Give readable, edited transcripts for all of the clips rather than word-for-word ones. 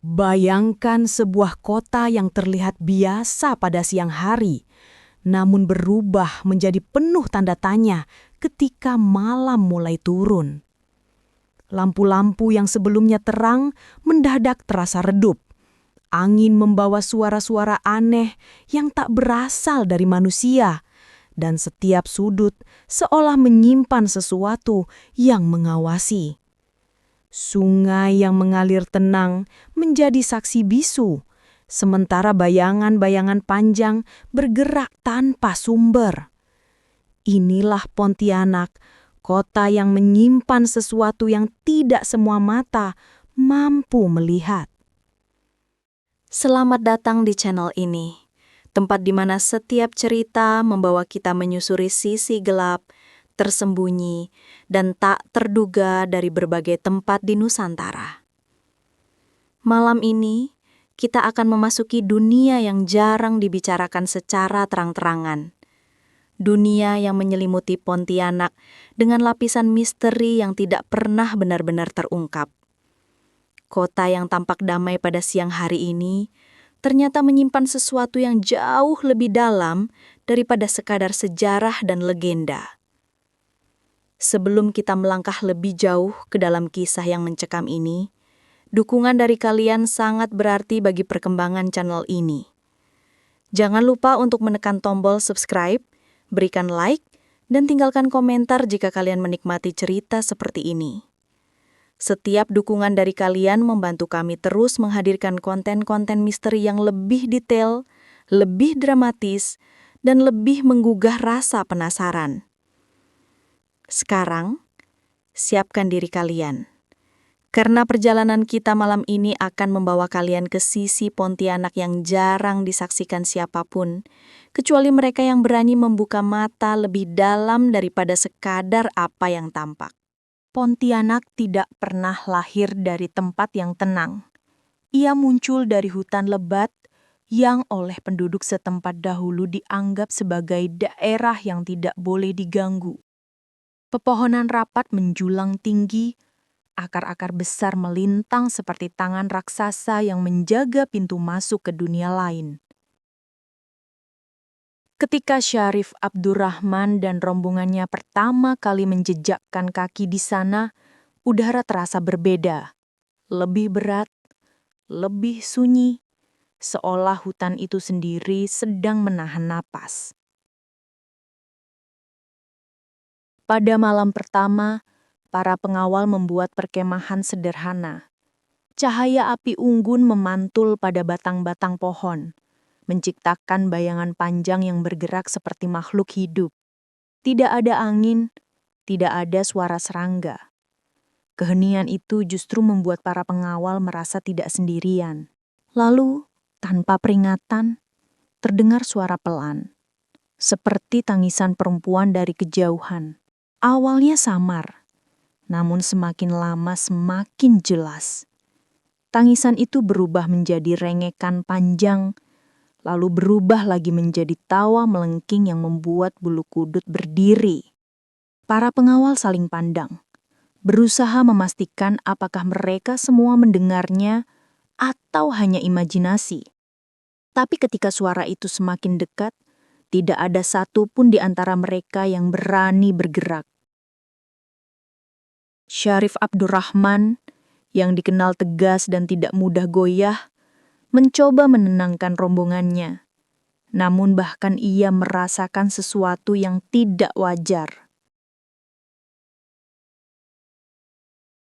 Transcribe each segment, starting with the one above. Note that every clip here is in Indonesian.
Bayangkan sebuah kota yang terlihat biasa pada siang hari, namun berubah menjadi penuh tanda tanya ketika malam mulai turun. Lampu-lampu yang sebelumnya terang mendadak terasa redup. Angin membawa suara-suara aneh yang tak berasal dari manusia, dan setiap sudut seolah menyimpan sesuatu yang mengawasi. Sungai yang mengalir tenang menjadi saksi bisu, sementara bayangan-bayangan panjang bergerak tanpa sumber. Inilah Pontianak, kota yang menyimpan sesuatu yang tidak semua mata mampu melihat. Selamat datang di channel ini, tempat di mana setiap cerita membawa kita menyusuri sisi gelap, tersembunyi, dan tak terduga dari berbagai tempat di Nusantara. Malam ini, kita akan memasuki dunia yang jarang dibicarakan secara terang-terangan. Dunia yang menyelimuti Pontianak dengan lapisan misteri yang tidak pernah benar-benar terungkap. Kota yang tampak damai pada siang hari ini ternyata menyimpan sesuatu yang jauh lebih dalam daripada sekadar sejarah dan legenda. Sebelum kita melangkah lebih jauh ke dalam kisah yang mencekam ini, dukungan dari kalian sangat berarti bagi perkembangan channel ini. Jangan lupa untuk menekan tombol subscribe, berikan like, dan tinggalkan komentar jika kalian menikmati cerita seperti ini. Setiap dukungan dari kalian membantu kami terus menghadirkan konten-konten misteri yang lebih detail, lebih dramatis, dan lebih menggugah rasa penasaran. Sekarang, siapkan diri kalian. Karena perjalanan kita malam ini akan membawa kalian ke sisi Pontianak yang jarang disaksikan siapapun, kecuali mereka yang berani membuka mata lebih dalam daripada sekadar apa yang tampak. Pontianak tidak pernah lahir dari tempat yang tenang. Ia muncul dari hutan lebat yang oleh penduduk setempat dahulu dianggap sebagai daerah yang tidak boleh diganggu. Pepohonan rapat menjulang tinggi, akar-akar besar melintang seperti tangan raksasa yang menjaga pintu masuk ke dunia lain. Ketika Syarif Abdurrahman dan rombongannya pertama kali menjejakkan kaki di sana, udara terasa berbeda, lebih berat, lebih sunyi, seolah hutan itu sendiri sedang menahan napas. Pada malam pertama, para pengawal membuat perkemahan sederhana. Cahaya api unggun memantul pada batang-batang pohon, menciptakan bayangan panjang yang bergerak seperti makhluk hidup. Tidak ada angin, tidak ada suara serangga. Keheningan itu justru membuat para pengawal merasa tidak sendirian. Lalu, tanpa peringatan, terdengar suara pelan, seperti tangisan perempuan dari kejauhan. Awalnya samar, namun semakin lama semakin jelas. Tangisan itu berubah menjadi rengekan panjang, lalu berubah lagi menjadi tawa melengking yang membuat bulu kudut berdiri. Para pengawal saling pandang, berusaha memastikan apakah mereka semua mendengarnya atau hanya imajinasi. Tapi ketika suara itu semakin dekat, tidak ada satu pun di antara mereka yang berani bergerak. Syarif Abdurrahman, yang dikenal tegas dan tidak mudah goyah, mencoba menenangkan rombongannya. Namun bahkan ia merasakan sesuatu yang tidak wajar.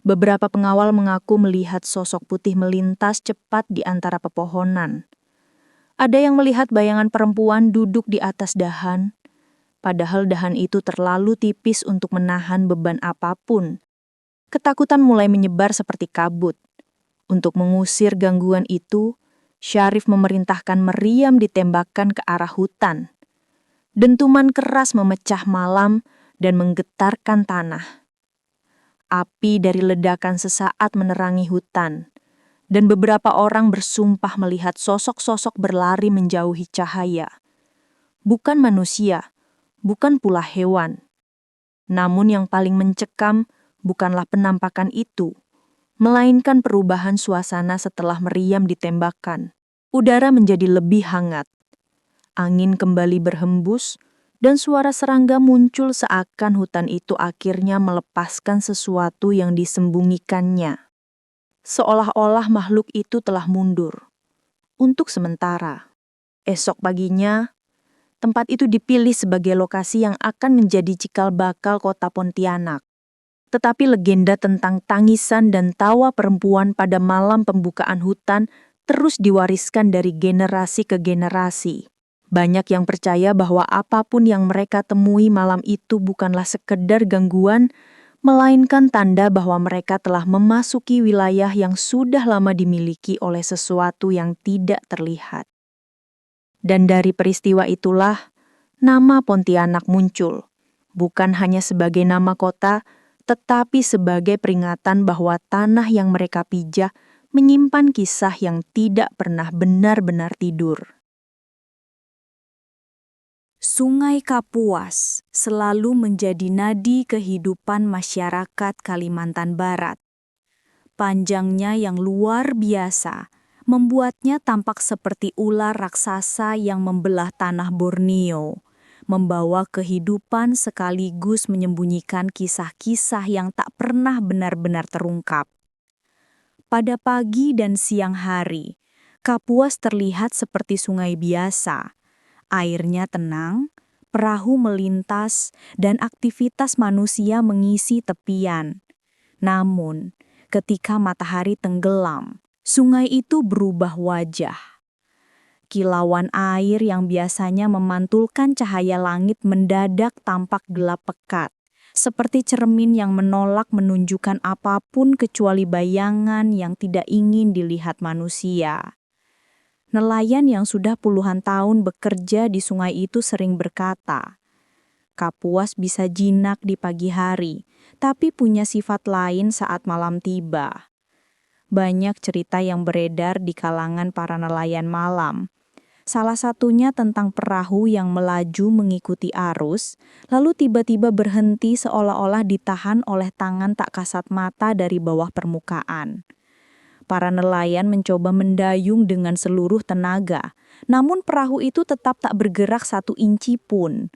Beberapa pengawal mengaku melihat sosok putih melintas cepat di antara pepohonan. Ada yang melihat bayangan perempuan duduk di atas dahan, padahal dahan itu terlalu tipis untuk menahan beban apapun. Ketakutan mulai menyebar seperti kabut. Untuk mengusir gangguan itu, Syarif memerintahkan meriam ditembakkan ke arah hutan. Dentuman keras memecah malam dan menggetarkan tanah. Api dari ledakan sesaat menerangi hutan, dan beberapa orang bersumpah melihat sosok-sosok berlari menjauhi cahaya. Bukan manusia, bukan pula hewan. Namun yang paling mencekam bukanlah penampakan itu, melainkan perubahan suasana setelah meriam ditembakkan. Udara menjadi lebih hangat. Angin kembali berhembus, dan suara serangga muncul seakan hutan itu akhirnya melepaskan sesuatu yang disembunyikannya. Seolah-olah makhluk itu telah mundur. Untuk sementara. Esok paginya, tempat itu dipilih sebagai lokasi yang akan menjadi cikal bakal kota Pontianak. Tetapi legenda tentang tangisan dan tawa perempuan pada malam pembukaan hutan terus diwariskan dari generasi ke generasi. Banyak yang percaya bahwa apapun yang mereka temui malam itu bukanlah sekedar gangguan, melainkan tanda bahwa mereka telah memasuki wilayah yang sudah lama dimiliki oleh sesuatu yang tidak terlihat. Dan dari peristiwa itulah, nama Pontianak muncul, bukan hanya sebagai nama kota, tetapi sebagai peringatan bahwa tanah yang mereka pijak menyimpan kisah yang tidak pernah benar-benar tidur. Sungai Kapuas selalu menjadi nadi kehidupan masyarakat Kalimantan Barat. Panjangnya yang luar biasa membuatnya tampak seperti ular raksasa yang membelah tanah Borneo, membawa kehidupan sekaligus menyembunyikan kisah-kisah yang tak pernah benar-benar terungkap. Pada pagi dan siang hari, Kapuas terlihat seperti sungai biasa. Airnya tenang, perahu melintas, dan aktivitas manusia mengisi tepian. Namun, ketika matahari tenggelam, sungai itu berubah wajah. Kilauan air yang biasanya memantulkan cahaya langit mendadak tampak gelap pekat, seperti cermin yang menolak menunjukkan apapun kecuali bayangan yang tidak ingin dilihat manusia. Nelayan yang sudah puluhan tahun bekerja di sungai itu sering berkata, Kapuas bisa jinak di pagi hari, tapi punya sifat lain saat malam tiba. Banyak cerita yang beredar di kalangan para nelayan malam. Salah satunya tentang perahu yang melaju mengikuti arus, lalu tiba-tiba berhenti seolah-olah ditahan oleh tangan tak kasat mata dari bawah permukaan. Para nelayan mencoba mendayung dengan seluruh tenaga, namun perahu itu tetap tak bergerak 1 inci pun.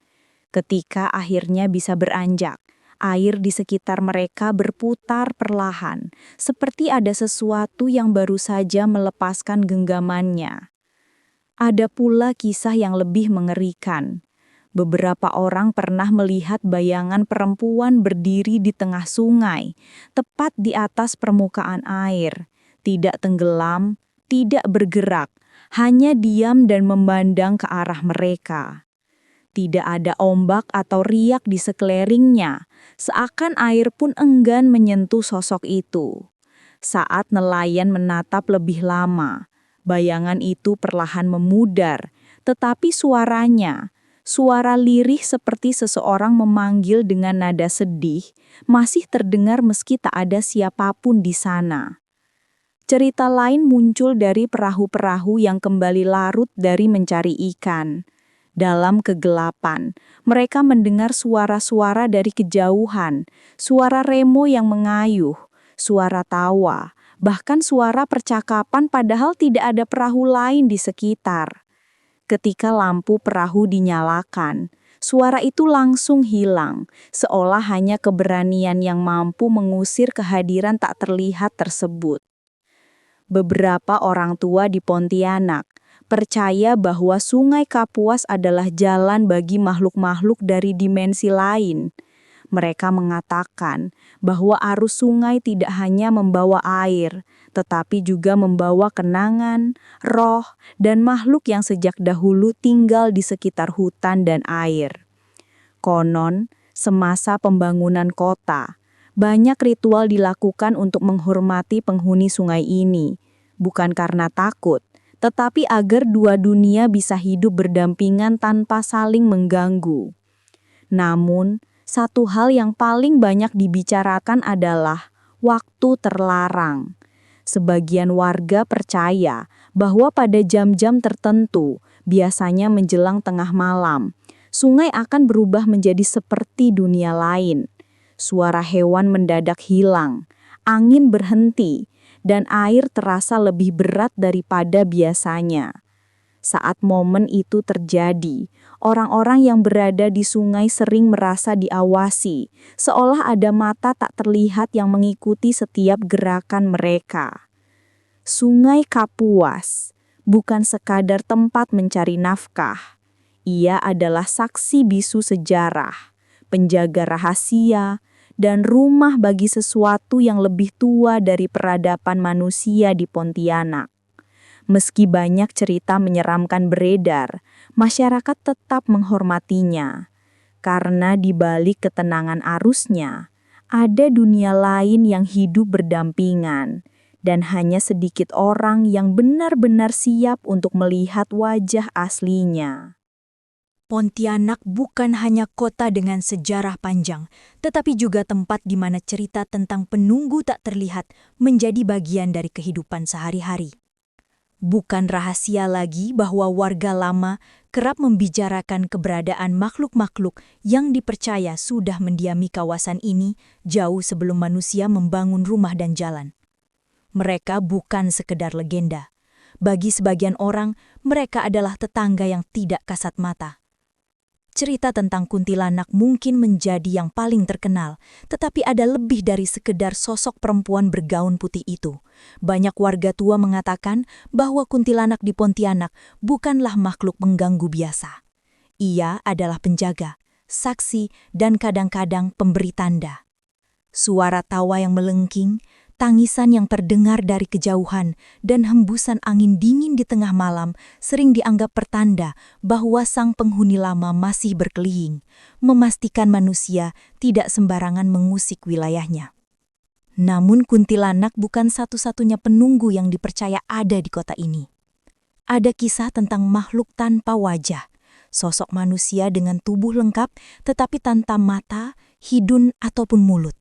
Ketika akhirnya bisa beranjak, air di sekitar mereka berputar perlahan, seperti ada sesuatu yang baru saja melepaskan genggamannya. Ada pula kisah yang lebih mengerikan. Beberapa orang pernah melihat bayangan perempuan berdiri di tengah sungai, tepat di atas permukaan air. Tidak tenggelam, tidak bergerak, hanya diam dan memandang ke arah mereka. Tidak ada ombak atau riak di sekelilingnya, seakan air pun enggan menyentuh sosok itu. Saat nelayan menatap lebih lama, bayangan itu perlahan memudar, tetapi suaranya, suara lirih seperti seseorang memanggil dengan nada sedih, masih terdengar meski tak ada siapapun di sana. Cerita lain muncul dari perahu-perahu yang kembali larut dari mencari ikan. Dalam kegelapan, mereka mendengar suara-suara dari kejauhan, suara remo yang mengayuh, suara tawa, bahkan suara percakapan padahal tidak ada perahu lain di sekitar. Ketika lampu perahu dinyalakan, suara itu langsung hilang, seolah hanya keberanian yang mampu mengusir kehadiran tak terlihat tersebut. Beberapa orang tua di Pontianak percaya bahwa Sungai Kapuas adalah jalan bagi makhluk-makhluk dari dimensi lain. Mereka mengatakan bahwa arus sungai tidak hanya membawa air, tetapi juga membawa kenangan, roh, dan makhluk yang sejak dahulu tinggal di sekitar hutan dan air. Konon, semasa pembangunan kota, banyak ritual dilakukan untuk menghormati penghuni sungai ini, bukan karena takut, tetapi agar dua dunia bisa hidup berdampingan tanpa saling mengganggu. Namun, satu hal yang paling banyak dibicarakan adalah waktu terlarang. Sebagian warga percaya bahwa pada jam-jam tertentu, biasanya menjelang tengah malam, sungai akan berubah menjadi seperti dunia lain. Suara hewan mendadak hilang, angin berhenti, dan air terasa lebih berat daripada biasanya. Saat momen itu terjadi, orang-orang yang berada di sungai sering merasa diawasi, seolah ada mata tak terlihat yang mengikuti setiap gerakan mereka. Sungai Kapuas bukan sekadar tempat mencari nafkah. Ia adalah saksi bisu sejarah, penjaga rahasia, dan rumah bagi sesuatu yang lebih tua dari peradaban manusia di Pontianak. Meski banyak cerita menyeramkan beredar, masyarakat tetap menghormatinya. Karena di balik ketenangan arusnya, ada dunia lain yang hidup berdampingan, dan hanya sedikit orang yang benar-benar siap untuk melihat wajah aslinya. Pontianak bukan hanya kota dengan sejarah panjang, tetapi juga tempat di mana cerita tentang penunggu tak terlihat menjadi bagian dari kehidupan sehari-hari. Bukan rahasia lagi bahwa warga lama kerap membicarakan keberadaan makhluk-makhluk yang dipercaya sudah mendiami kawasan ini jauh sebelum manusia membangun rumah dan jalan. Mereka bukan sekedar legenda. Bagi sebagian orang, mereka adalah tetangga yang tidak kasat mata. Cerita tentang kuntilanak mungkin menjadi yang paling terkenal, tetapi ada lebih dari sekedar sosok perempuan bergaun putih itu. Banyak warga tua mengatakan bahwa kuntilanak di Pontianak bukanlah makhluk mengganggu biasa. Ia adalah penjaga, saksi, dan kadang-kadang pemberi tanda. Suara tawa yang melengking, tangisan yang terdengar dari kejauhan, dan hembusan angin dingin di tengah malam sering dianggap pertanda bahwa sang penghuni lama masih berkeliling, memastikan manusia tidak sembarangan mengusik wilayahnya. Namun kuntilanak bukan satu-satunya penunggu yang dipercaya ada di kota ini. Ada kisah tentang makhluk tanpa wajah, sosok manusia dengan tubuh lengkap tetapi tanpa mata, hidung, ataupun mulut.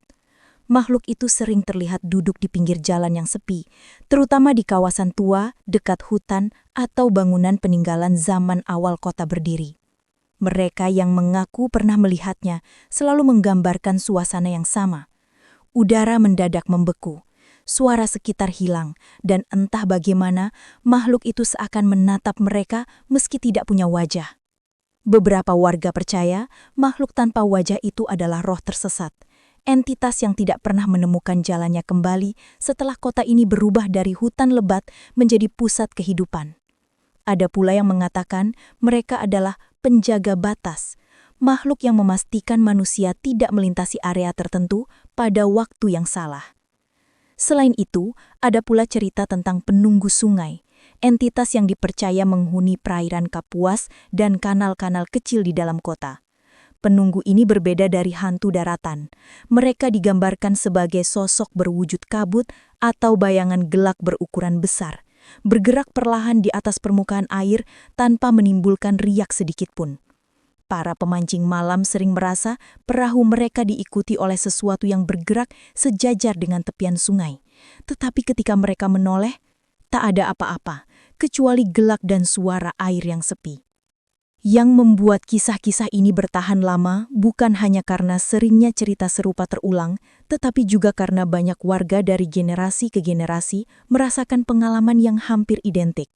Makhluk itu sering terlihat duduk di pinggir jalan yang sepi, terutama di kawasan tua, dekat hutan, atau bangunan peninggalan zaman awal kota berdiri. Mereka yang mengaku pernah melihatnya selalu menggambarkan suasana yang sama. Udara mendadak membeku, suara sekitar hilang, dan entah bagaimana makhluk itu seakan menatap mereka meski tidak punya wajah. Beberapa warga percaya makhluk tanpa wajah itu adalah roh tersesat, entitas yang tidak pernah menemukan jalannya kembali setelah kota ini berubah dari hutan lebat menjadi pusat kehidupan. Ada pula yang mengatakan mereka adalah penjaga batas, makhluk yang memastikan manusia tidak melintasi area tertentu pada waktu yang salah. Selain itu, ada pula cerita tentang penunggu sungai, entitas yang dipercaya menghuni perairan Kapuas dan kanal-kanal kecil di dalam kota. Penunggu ini berbeda dari hantu daratan. Mereka digambarkan sebagai sosok berwujud kabut atau bayangan gelap berukuran besar, bergerak perlahan di atas permukaan air tanpa menimbulkan riak sedikitpun. Para pemancing malam sering merasa perahu mereka diikuti oleh sesuatu yang bergerak sejajar dengan tepian sungai. Tetapi ketika mereka menoleh, tak ada apa-apa, kecuali gelak dan suara air yang sepi. Yang membuat kisah-kisah ini bertahan lama bukan hanya karena seringnya cerita serupa terulang, tetapi juga karena banyak warga dari generasi ke generasi merasakan pengalaman yang hampir identik.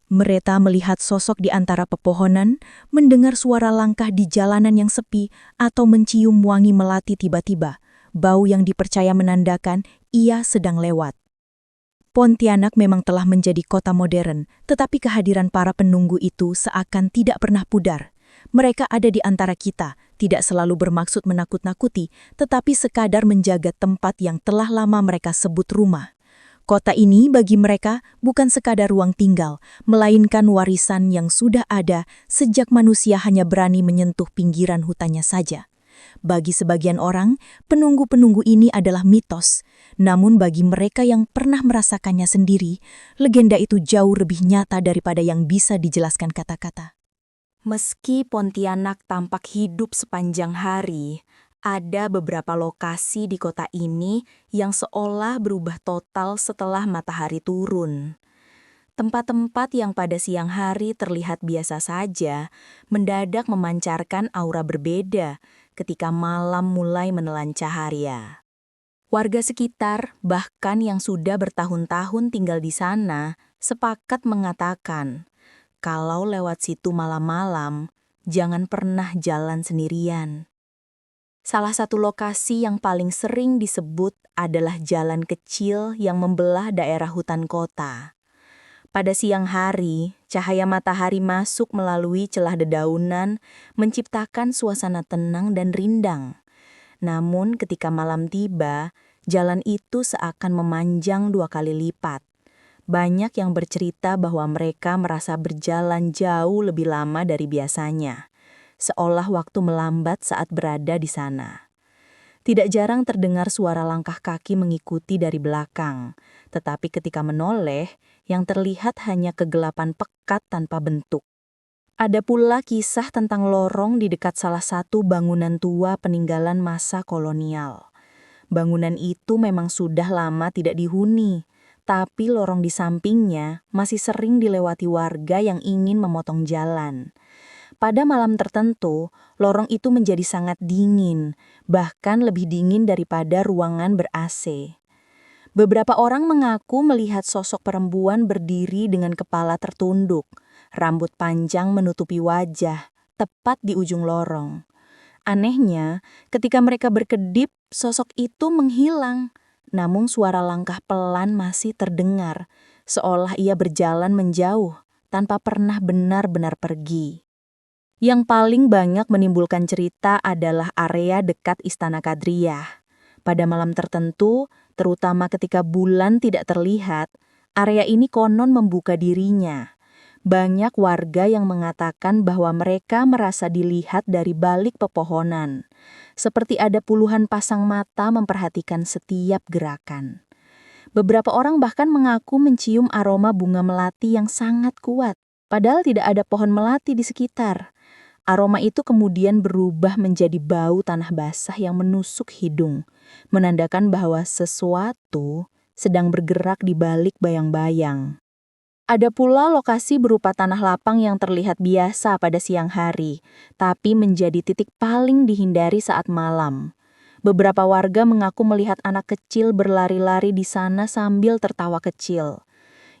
Mereka melihat sosok di antara pepohonan, mendengar suara langkah di jalanan yang sepi, atau mencium wangi melati tiba-tiba, bau yang dipercaya menandakan ia sedang lewat. Pontianak memang telah menjadi kota modern, tetapi kehadiran para penunggu itu seakan tidak pernah pudar. Mereka ada di antara kita, tidak selalu bermaksud menakut-nakuti, tetapi sekadar menjaga tempat yang telah lama mereka sebut rumah. Kota ini bagi mereka bukan sekadar ruang tinggal, melainkan warisan yang sudah ada sejak manusia hanya berani menyentuh pinggiran hutannya saja. Bagi sebagian orang, penunggu-penunggu ini adalah mitos. Namun bagi mereka yang pernah merasakannya sendiri, legenda itu jauh lebih nyata daripada yang bisa dijelaskan kata-kata. Meski Pontianak tampak hidup sepanjang hari, ada beberapa lokasi di kota ini yang seolah berubah total setelah matahari turun. Tempat-tempat yang pada siang hari terlihat biasa saja, mendadak memancarkan aura berbeda ketika malam mulai menelan cahaya. Warga sekitar, bahkan yang sudah bertahun-tahun tinggal di sana, sepakat mengatakan, kalau lewat situ malam-malam, jangan pernah jalan sendirian. Salah satu lokasi yang paling sering disebut adalah jalan kecil yang membelah daerah hutan kota. Pada siang hari, cahaya matahari masuk melalui celah dedaunan, menciptakan suasana tenang dan rindang. Namun ketika malam tiba, jalan itu seakan memanjang 2 kali lipat. Banyak yang bercerita bahwa mereka merasa berjalan jauh lebih lama dari biasanya, seolah waktu melambat saat berada di sana. Tidak jarang terdengar suara langkah kaki mengikuti dari belakang, tetapi ketika menoleh, yang terlihat hanya kegelapan pekat tanpa bentuk. Ada pula kisah tentang lorong di dekat salah satu bangunan tua peninggalan masa kolonial. Bangunan itu memang sudah lama tidak dihuni, tapi lorong di sampingnya masih sering dilewati warga yang ingin memotong jalan. Pada malam tertentu, lorong itu menjadi sangat dingin, bahkan lebih dingin daripada ruangan ber-AC. Beberapa orang mengaku melihat sosok perempuan berdiri dengan kepala tertunduk, rambut panjang menutupi wajah, tepat di ujung lorong. Anehnya, ketika mereka berkedip, sosok itu menghilang. Namun suara langkah pelan masih terdengar, seolah ia berjalan menjauh, tanpa pernah benar-benar pergi. Yang paling banyak menimbulkan cerita adalah area dekat Istana Kadriah. Pada malam tertentu, terutama ketika bulan tidak terlihat, area ini konon membuka dirinya. Banyak warga yang mengatakan bahwa mereka merasa dilihat dari balik pepohonan, seperti ada puluhan pasang mata memperhatikan setiap gerakan. Beberapa orang bahkan mengaku mencium aroma bunga melati yang sangat kuat, padahal tidak ada pohon melati di sekitar. Aroma itu kemudian berubah menjadi bau tanah basah yang menusuk hidung, menandakan bahwa sesuatu sedang bergerak di balik bayang-bayang. Ada pula lokasi berupa tanah lapang yang terlihat biasa pada siang hari, tapi menjadi titik paling dihindari saat malam. Beberapa warga mengaku melihat anak kecil berlari-lari di sana sambil tertawa kecil.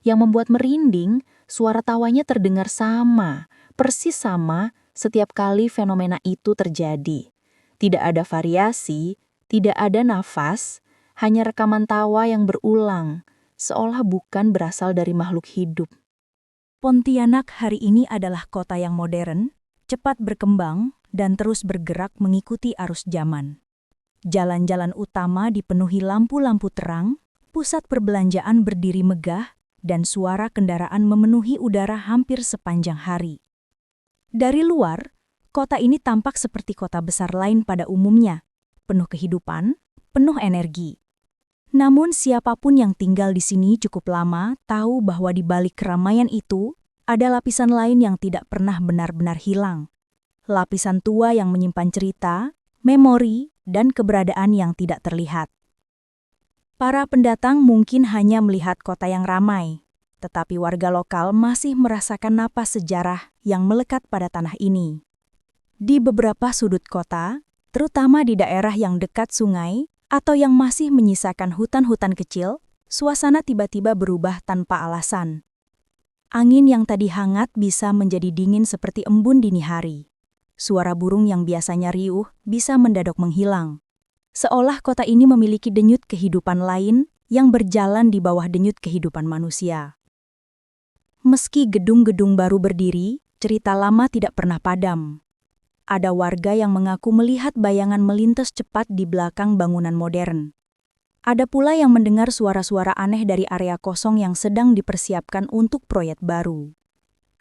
Yang membuat merinding, suara tawanya terdengar persis sama, setiap kali fenomena itu terjadi. Tidak ada variasi, tidak ada nafas, hanya rekaman tawa yang berulang, seolah bukan berasal dari makhluk hidup. Pontianak hari ini adalah kota yang modern, cepat berkembang, dan terus bergerak mengikuti arus zaman. Jalan-jalan utama dipenuhi lampu-lampu terang, pusat perbelanjaan berdiri megah, dan suara kendaraan memenuhi udara hampir sepanjang hari. Dari luar, kota ini tampak seperti kota besar lain pada umumnya, penuh kehidupan, penuh energi. Namun siapapun yang tinggal di sini cukup lama tahu bahwa di balik keramaian itu ada lapisan lain yang tidak pernah benar-benar hilang. Lapisan tua yang menyimpan cerita, memori, dan keberadaan yang tidak terlihat. Para pendatang mungkin hanya melihat kota yang ramai, tetapi warga lokal masih merasakan napas sejarah yang melekat pada tanah ini. Di beberapa sudut kota, terutama di daerah yang dekat sungai atau yang masih menyisakan hutan-hutan kecil, suasana tiba-tiba berubah tanpa alasan. Angin yang tadi hangat bisa menjadi dingin seperti embun dini hari. Suara burung yang biasanya riuh bisa mendadak menghilang. Seolah kota ini memiliki denyut kehidupan lain yang berjalan di bawah denyut kehidupan manusia. Meski gedung-gedung baru berdiri, cerita lama tidak pernah padam. Ada warga yang mengaku melihat bayangan melintas cepat di belakang bangunan modern. Ada pula yang mendengar suara-suara aneh dari area kosong yang sedang dipersiapkan untuk proyek baru.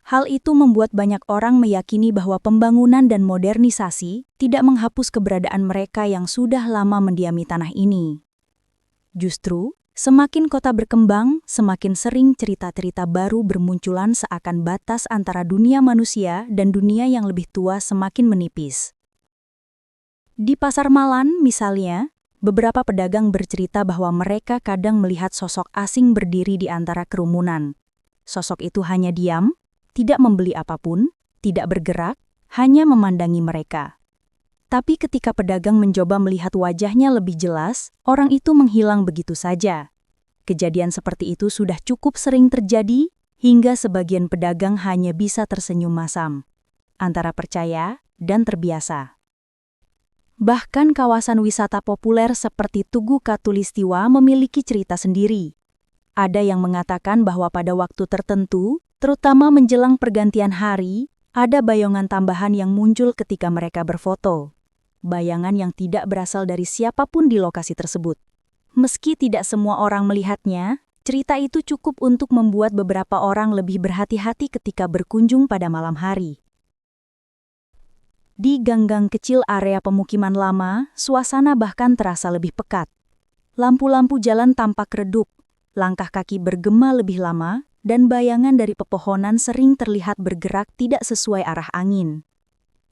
Hal itu membuat banyak orang meyakini bahwa pembangunan dan modernisasi tidak menghapus keberadaan mereka yang sudah lama mendiami tanah ini. Justru, semakin kota berkembang, semakin sering cerita-cerita baru bermunculan seakan batas antara dunia manusia dan dunia yang lebih tua semakin menipis. Di Pasar Malan, misalnya, beberapa pedagang bercerita bahwa mereka kadang melihat sosok asing berdiri di antara kerumunan. Sosok itu hanya diam, tidak membeli apapun, tidak bergerak, hanya memandangi mereka. Tapi ketika pedagang mencoba melihat wajahnya lebih jelas, orang itu menghilang begitu saja. Kejadian seperti itu sudah cukup sering terjadi, hingga sebagian pedagang hanya bisa tersenyum masam, antara percaya dan terbiasa. Bahkan kawasan wisata populer seperti Tugu Katulistiwa memiliki cerita sendiri. Ada yang mengatakan bahwa pada waktu tertentu, terutama menjelang pergantian hari, ada bayangan tambahan yang muncul ketika mereka berfoto. Bayangan yang tidak berasal dari siapapun di lokasi tersebut. Meski tidak semua orang melihatnya, cerita itu cukup untuk membuat beberapa orang lebih berhati-hati ketika berkunjung pada malam hari. Di gang-gang kecil area pemukiman lama, suasana bahkan terasa lebih pekat. Lampu-lampu jalan tampak redup, langkah kaki bergema lebih lama, dan bayangan dari pepohonan sering terlihat bergerak tidak sesuai arah angin.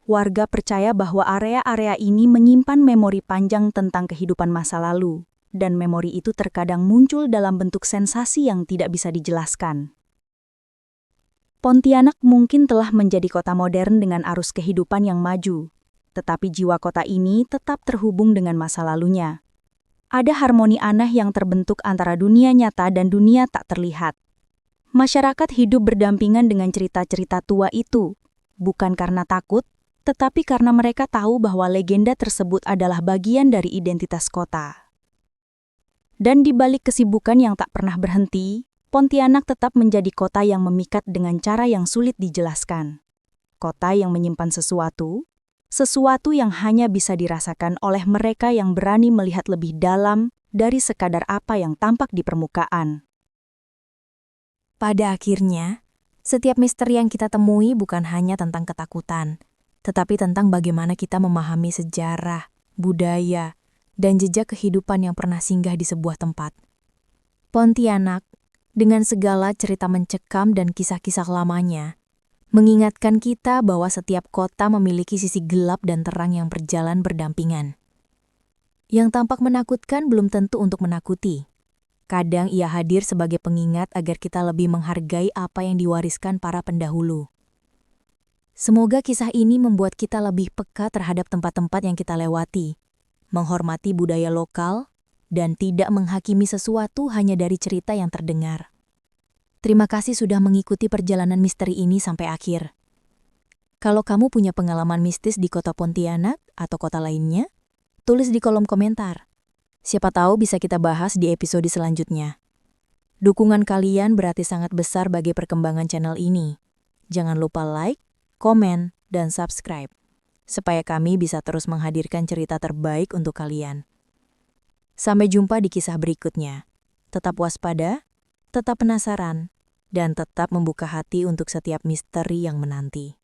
Warga percaya bahwa area-area ini menyimpan memori panjang tentang kehidupan masa lalu, dan memori itu terkadang muncul dalam bentuk sensasi yang tidak bisa dijelaskan. Pontianak mungkin telah menjadi kota modern dengan arus kehidupan yang maju, tetapi jiwa kota ini tetap terhubung dengan masa lalunya. Ada harmoni aneh yang terbentuk antara dunia nyata dan dunia tak terlihat. Masyarakat hidup berdampingan dengan cerita-cerita tua itu, bukan karena takut, tetapi karena mereka tahu bahwa legenda tersebut adalah bagian dari identitas kota. Dan di balik kesibukan yang tak pernah berhenti, Pontianak tetap menjadi kota yang memikat dengan cara yang sulit dijelaskan. Kota yang menyimpan sesuatu yang hanya bisa dirasakan oleh mereka yang berani melihat lebih dalam dari sekadar apa yang tampak di permukaan. Pada akhirnya, setiap misteri yang kita temui bukan hanya tentang ketakutan, tetapi tentang bagaimana kita memahami sejarah, budaya, dan jejak kehidupan yang pernah singgah di sebuah tempat. Pontianak, dengan segala cerita mencekam dan kisah-kisah lamanya, mengingatkan kita bahwa setiap kota memiliki sisi gelap dan terang yang berjalan berdampingan. Yang tampak menakutkan belum tentu untuk menakuti. Kadang ia hadir sebagai pengingat agar kita lebih menghargai apa yang diwariskan para pendahulu. Semoga kisah ini membuat kita lebih peka terhadap tempat-tempat yang kita lewati, menghormati budaya lokal, dan tidak menghakimi sesuatu hanya dari cerita yang terdengar. Terima kasih sudah mengikuti perjalanan misteri ini sampai akhir. Kalau kamu punya pengalaman mistis di kota Pontianak atau kota lainnya, tulis di kolom komentar. Siapa tahu bisa kita bahas di episode selanjutnya. Dukungan kalian berarti sangat besar bagi perkembangan channel ini. Jangan lupa like, komen, dan subscribe, supaya kami bisa terus menghadirkan cerita terbaik untuk kalian. Sampai jumpa di kisah berikutnya. Tetap waspada, tetap penasaran, dan tetap membuka hati untuk setiap misteri yang menanti.